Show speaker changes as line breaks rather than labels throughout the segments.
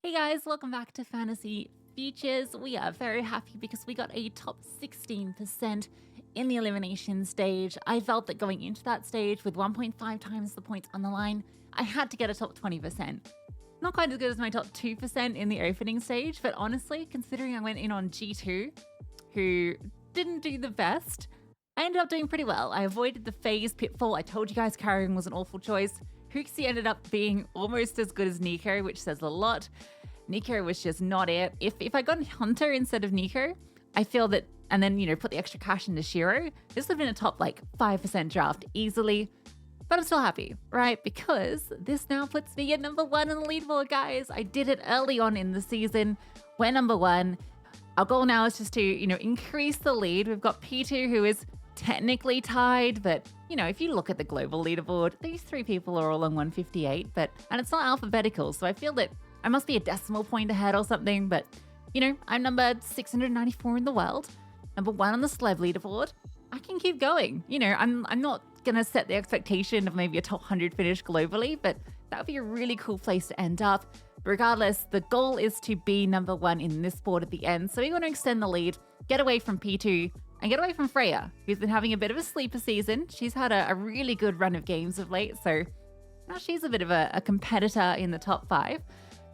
Hey guys, welcome back to Fantasy Futures. We are very happy because we got a top 16% in the elimination stage. I felt that going into that stage with 1.5 times the points on the line, I had to get a top 20%. Not quite as good as my top 2% in the opening stage, but honestly, considering I went in on G2, who didn't do the best, I ended up doing pretty well. I avoided the phase pitfall. I told you guys carrying was an awful choice. Hooksy ended up being almost as good as Nico, which says a lot. Nico was just not it. If I got Hunter instead of Nico, I feel that, and then, put the extra cash into Shiro, this would have been a top 5% draft easily. But I'm still happy, right? Because this now puts me at number 1 on the leaderboard, guys. I did it early on in the season. We're number 1. Our goal now is just to, increase the lead. We've got P2, who is technically tied, but if you look at the global leaderboard, these 3 people are all on 158, and it's not alphabetical, so I feel that I must be a decimal point ahead or something, but I'm number 694 in the world, number 1 on the celeb leaderboard. I can keep going. I'm not gonna set the expectation of maybe a top 100 finish globally, but that would be a really cool place to end up. But regardless, the goal is to be number 1 in this board at the end, so we want to extend the lead, get away from P2, and get away from Freya, who's been having a bit of a sleeper season. She's had a really good run of games of late, so now she's a bit of a competitor in the top 5.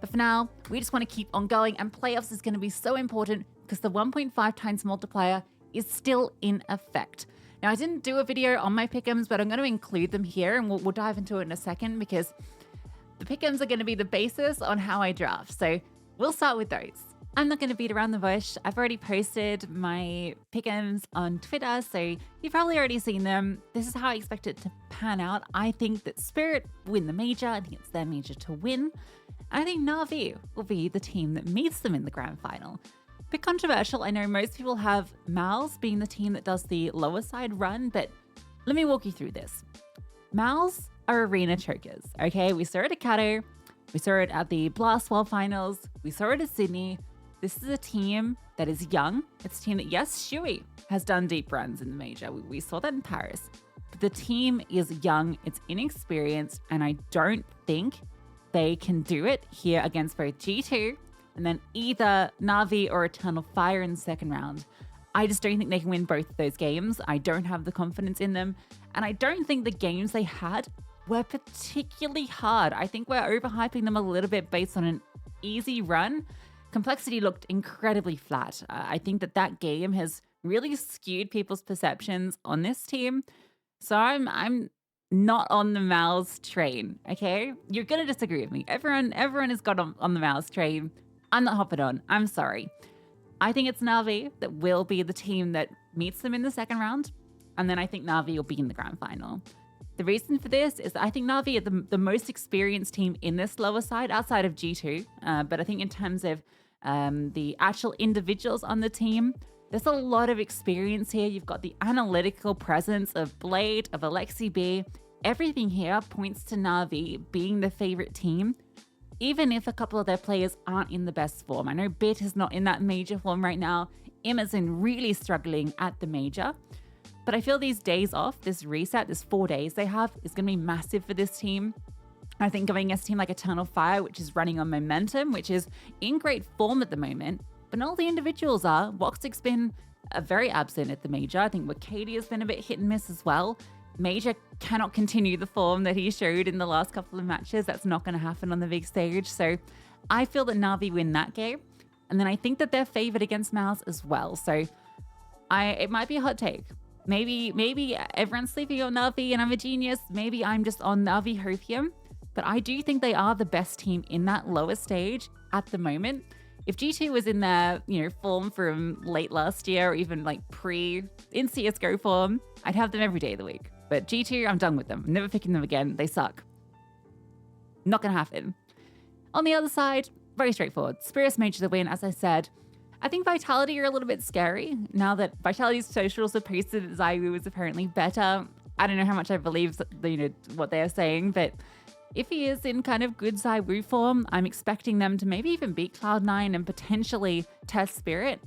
But for now, we just want to keep on going, and playoffs is going to be so important because the 1.5 times multiplier is still in effect. Now, I didn't do a video on my Pickems, but I'm going to include them here, and we'll dive into it in a second because the Pickems are going to be the basis on how I draft. So we'll start with those. I'm not going to beat around the bush. I've already posted my Pickems on Twitter, so you've probably already seen them. This is how I expect it to pan out. I think that Spirit win the major. I think it's their major to win. I think Na'Vi will be the team that meets them in the grand final. Bit controversial. I know most people have MOUZ being the team that does the lower side run, but let me walk you through this. MOUZ are arena chokers, okay? We saw it at Kato. We saw it at the Blast World Finals. We saw it at Sydney. This is a team that is young. It's a team that, yes, Shui has done deep runs in the major. We saw that in Paris. But the team is young, it's inexperienced, and I don't think they can do it here against both G2 and then either Na'Vi or Eternal Fire in the second round. I just don't think they can win both of those games. I don't have the confidence in them. And I don't think the games they had were particularly hard. I think we're overhyping them a little bit based on an easy run. Complexity looked incredibly flat. I think that game has really skewed people's perceptions on this team. So I'm not on the MOUZ train, okay? You're gonna disagree with me. Everyone has got on the MOUZ train. I'm not hopping on. I'm sorry. I think it's Na'Vi that will be the team that meets them in the second round, and then I think Na'Vi will be in the grand final. The reason for this is that I think Na'Vi are the most experienced team in this lower side outside of G2, but I think in terms of the actual individuals on the team, there's a lot of experience here. You've got the analytical presence of Blade, of Alexi B. Everything here points to Na'Vi being the favorite team, even if a couple of their players aren't in the best form. I know Bit is not in that major form right now. Emerson really struggling at the major. But I feel these days off, this reset, this 4 days they have, is going to be massive for this team. I think going against a team like Eternal Fire, which is running on momentum, which is in great form at the moment, but not all the individuals are. Woxic's been very absent at the major. I think Wakadi has been a bit hit and miss as well. Major cannot continue the form that he showed in the last couple of matches. That's not going to happen on the big stage. So I feel that Na'Vi win that game. And then I think that they're favored against MOUZ as well. So it might be a hot take. Maybe everyone's sleeping on Na'Vi and I'm a genius. Maybe I'm just on Na'Vi Hopium. But I do think they are the best team in that lower stage at the moment. If G2 was in their, form from late last year or even in CSGO form, I'd have them every day of the week. But G2, I'm done with them. I'm never picking them again. They suck. Not gonna happen. On the other side, very straightforward. Spirit's major the win, as I said. I think Vitality are a little bit scary now that Vitality's socials have posted that ZywOo is apparently better. I don't know how much I believe what they're saying, but if he is in kind of good ZywOo form, I'm expecting them to maybe even beat Cloud9 and potentially test Spirit.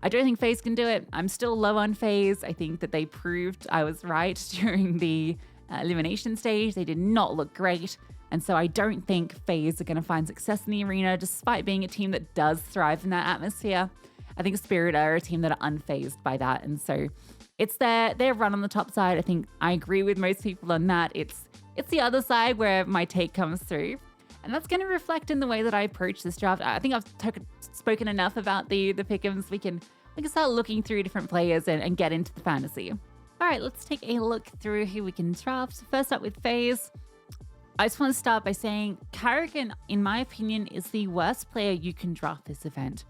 I don't think FaZe can do it. I'm still low on FaZe. I think that they proved I was right during the elimination stage. They did not look great. And so I don't think FaZe are going to find success in the arena, despite being a team that does thrive in that atmosphere. I think Spirit are a team that are unfazed by that. And so it's their run on the top side. I think I agree with most people on that. It's the other side where my take comes through. And that's going to reflect in the way that I approach this draft. I think I've spoken enough about the Pickems. We can start looking through different players and get into the fantasy. All right, let's take a look through who we can draft. First up with FaZe. I just want to start by saying Karrigan, in my opinion, is the worst player you can draft this event.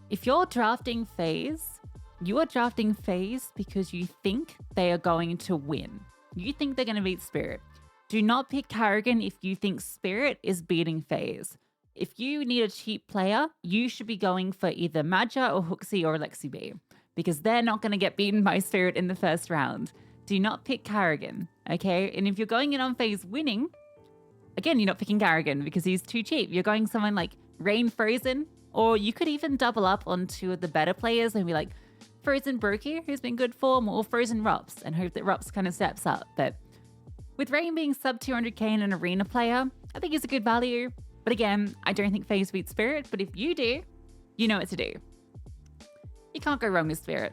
If you're drafting FaZe, you are drafting FaZe because you think they are going to win. You think they're going to beat Spirit. Do not pick Karrigan if you think Spirit is beating FaZe. If you need a cheap player, you should be going for either Madja or Hooksy or Alexi B, because they're not going to get beaten by Spirit in the first round. Do not pick Karrigan, okay? And if you're going in on FaZe winning, again, you're not picking Karrigan because he's too cheap. You're going someone like Rain Frozen, or you could even double up on two of the better players and be like Frozen Brokey, who's been good form, or Frozen Rops, and hope that Rops kind of steps up. But with Rain being sub 200k and an arena player, I think he's a good value. But again, I don't think FaZe beats Spirit, but if you do, you know what to do. You can't go wrong with Spirit.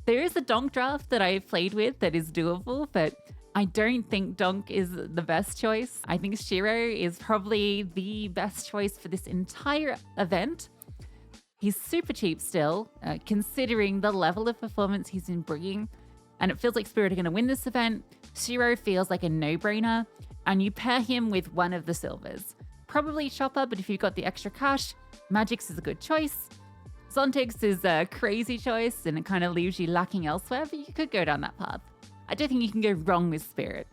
There is a Donk draft that I've played with that is doable, but I don't think Donk is the best choice. I think Shiro is probably the best choice for this entire event. He's super cheap still, considering the level of performance he's been bringing, and it feels like Spirit are going to win this event. Shiro feels like a no-brainer, and you pair him with one of the silvers. Probably Chopper, but if you've got the extra cash, Magix is a good choice. Zontix is a crazy choice, and it kind of leaves you lacking elsewhere, but you could go down that path. I don't think you can go wrong with Spirit.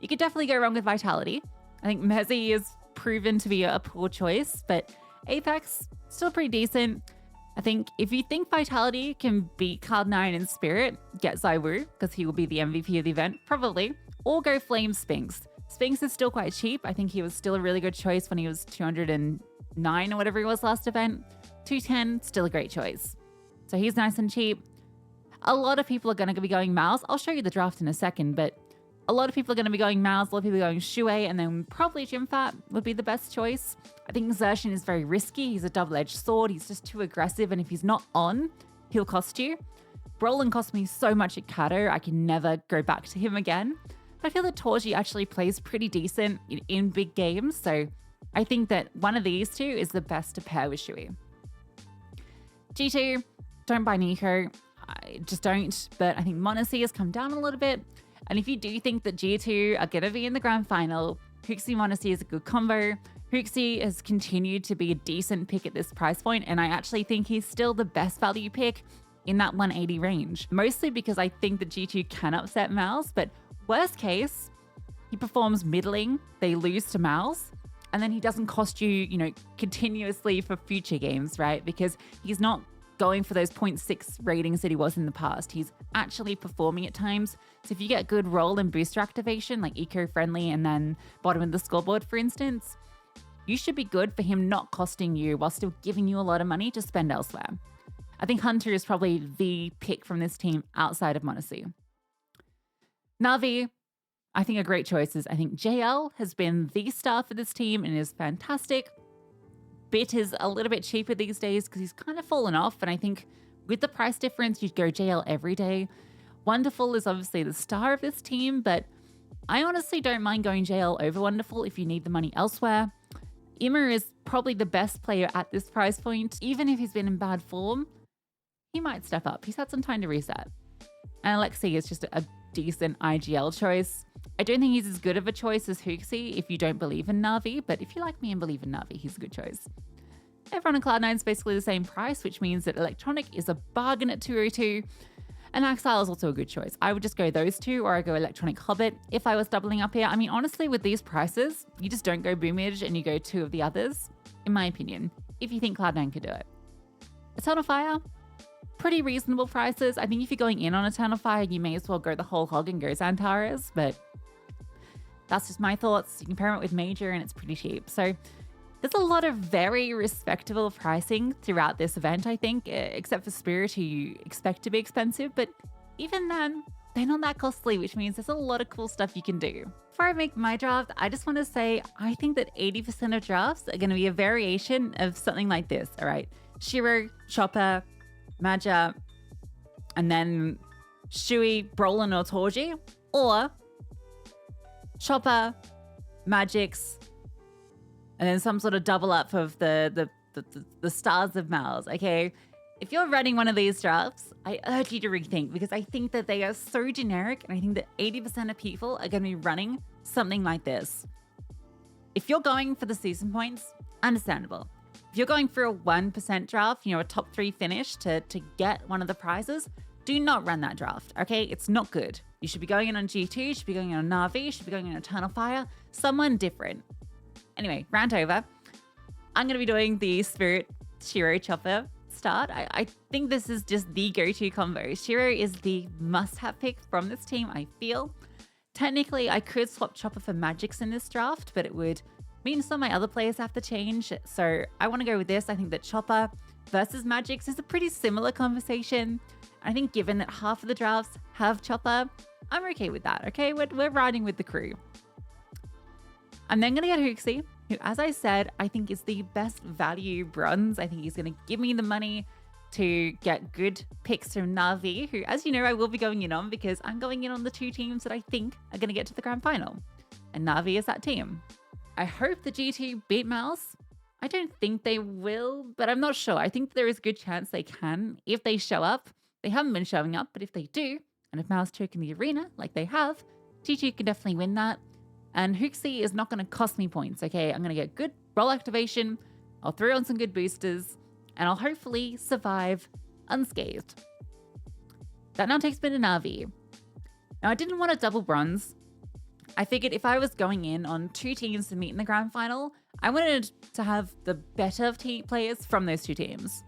You could definitely go wrong with Vitality. I think Mezzy is proven to be a poor choice, but Apex, still pretty decent. I think if you think Vitality can beat Cloud9 and Spirit, get Zywoo, because he will be the MVP of the event, probably. Or go Flame Spinks. Spinks is still quite cheap. I think he was still a really good choice when he was 209 or whatever he was last event. 210, still a great choice. So he's nice and cheap. A lot of people are going to be going MOUZ. I'll show you the draft in a second, but a lot of people are going to be going MOUZ, a lot of people are going Shui, and then probably Jimfat would be the best choice. I think Xertion is very risky. He's a double-edged sword. He's just too aggressive, and if he's not on, he'll cost you. Brolin cost me so much at Kato, I can never go back to him again. But I feel that Torji actually plays pretty decent in big games, so I think that one of these two is the best to pair with Shui. G2, don't buy Nico. I just don't, but I think m0NESY has come down a little bit. And if you do think that G2 are going to be in the grand final, Hooksy m0NESY is a good combo. Hooksy has continued to be a decent pick at this price point, and I actually think he's still the best value pick in that 180 range. Mostly because I think that G2 can upset MOUZ, but worst case, he performs middling, they lose to MOUZ, and then he doesn't cost you, continuously for future games, right? Because he's not going for those 0.6 ratings that he was in the past. He's actually performing at times. So if you get good roll and booster activation, like eco-friendly and then bottom of the scoreboard, for instance, you should be good for him not costing you while still giving you a lot of money to spend elsewhere. I think Hunter is probably the pick from this team outside of m0NESY. Na'Vi, I think are great choices. I think JL has been the star for this team and is fantastic. Bit is a little bit cheaper these days because he's kind of fallen off, and I think with the price difference, you'd go JL every day. Wonderful is obviously the star of this team, but I honestly don't mind going JL over Wonderful if you need the money elsewhere. Immer is probably the best player at this price point. Even if he's been in bad form, he might step up. He's had some time to reset. And Alexi is just a decent IGL choice. I don't think he's as good of a choice as Hooksy if you don't believe in Na'Vi, but if you like me and believe in Na'Vi, he's a good choice. Everyone on Cloud9 is basically the same price, which means that Electronic is a bargain at 202, and Axile is also a good choice. I would just go those two, or I go Electronic Hobbit if I was doubling up here. I mean, honestly, with these prices, you just don't go Boomage and you go two of the others, in my opinion, if you think Cloud9 could do it. Eternal Fire, pretty reasonable prices. I think if you're going in on Eternal Fire, you may as well go the whole hog and go Xantares, but that's just my thoughts. You can pair it with Major and it's pretty cheap. So there's a lot of very respectable pricing throughout this event, I think, except for Spirit, who you expect to be expensive. But even then, they're not that costly, which means there's a lot of cool stuff you can do. Before I make my draft, I just want to say I think that 80% of drafts are going to be a variation of something like this. All right. Shiro, Chopper, Maja, and then Shui, Brolin, or Torji, or Chopper, Magix, and then some sort of double up of the stars of MOUZ. Okay. If you're running one of these drafts, I urge you to rethink, because I think that they are so generic, and I think that 80% of people are going to be running something like this. If you're going for the season points, understandable. If you're going for a 1% draft, a top 3 finish to get one of the prizes, do not run that draft, okay? It's not good. You should be going in on G2, you should be going in on Na'Vi, you should be going in on Eternal Fire, someone different. Anyway, rant over. I'm going to be doing the Spirit Shiro Chopper start. I think this is just the go-to combo. Shiro is the must-have pick from this team, I feel. Technically, I could swap Chopper for Magix in this draft, but it would mean some of my other players have to change. So I want to go with this. I think that Chopper versus Magix is a pretty similar conversation. I think given that half of the drafts have Chopper, I'm okay with that, okay? We're riding with the crew. I'm then going to get Hooksy, who, as I said, I think is the best value bronze. I think he's going to give me the money to get good picks from Na'Vi, who, as you know, I will be going in on, because I'm going in on the 2 teams that I think are going to get to the grand final. And Na'Vi is that team. I hope the G2 beat MOUZ. I don't think they will, but I'm not sure. I think there is a good chance they can if they show up. They haven't been showing up, but if they do, and if MOUZ choke in the arena like they have, G2 can definitely win that. And Hooksy is not going to cost me points, okay? I'm going to get good role activation, I'll throw on some good boosters, and I'll hopefully survive unscathed. That now takes me to Na'Vi. Now, I didn't want a double bronze. I figured if I was going in on 2 teams to meet in the grand final, I wanted to have the better players from those 2 teams.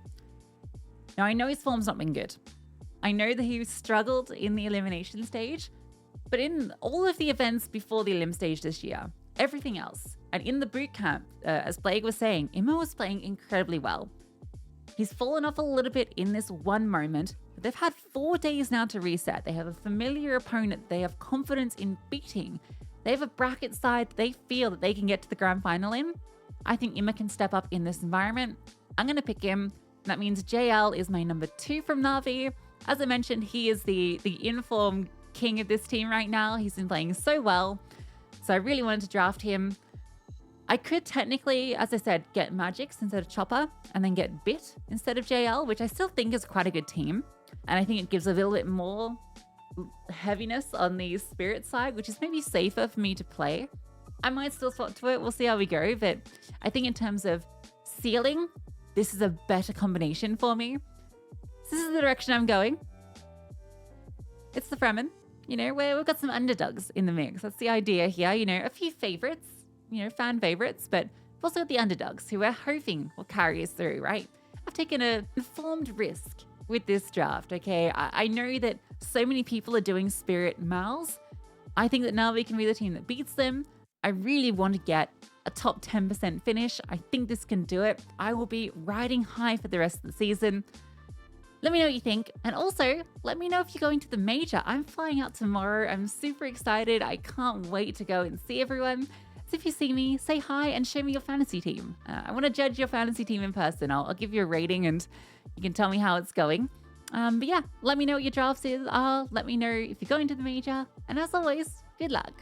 Now, I know his form's not been good. I know that he struggled in the elimination stage, but in all of the events before the elim stage this year, everything else, and in the boot camp, as Blake was saying, Immo was playing incredibly well. He's fallen off a little bit in this one moment, but they've had 4 days now to reset. They have a familiar opponent they have confidence in beating. They have a bracket side they feel that they can get to the grand final in. I think Immo can step up in this environment. I'm going to pick him. That means JL is my number 2 from Na'Vi. As I mentioned, he is the informed king of this team right now. He's been playing so well. So I really wanted to draft him. I could technically, as I said, get Magix instead of Chopper, and then get Bit instead of JL, which I still think is quite a good team. And I think it gives a little bit more heaviness on the Spirit side, which is maybe safer for me to play. I might still swap to it. We'll see how we go. But I think in terms of ceiling, this is a better combination for me. So this is the direction I'm going. It's the Fremen. We've got some underdogs in the mix. That's the idea here. A few favorites, fan favorites, but we've also got the underdogs who we're hoping will carry us through, right? I've taken an informed risk with this draft, okay? I know that so many people are doing Spirit MOUZ. I think that Na'Vi can be the team that beats them. I really want to get a top 10% finish. I think this can do it. I will be riding high for the rest of the season. Let me know what you think. And also, let me know if you're going to the major. I'm flying out tomorrow. I'm super excited. I can't wait to go and see everyone. So if you see me, say hi and show me your fantasy team. I want to judge your fantasy team in person. I'll give you a rating and you can tell me how it's going. But yeah, let me know what your drafts are. Let me know if you're going to the major. And as always, good luck.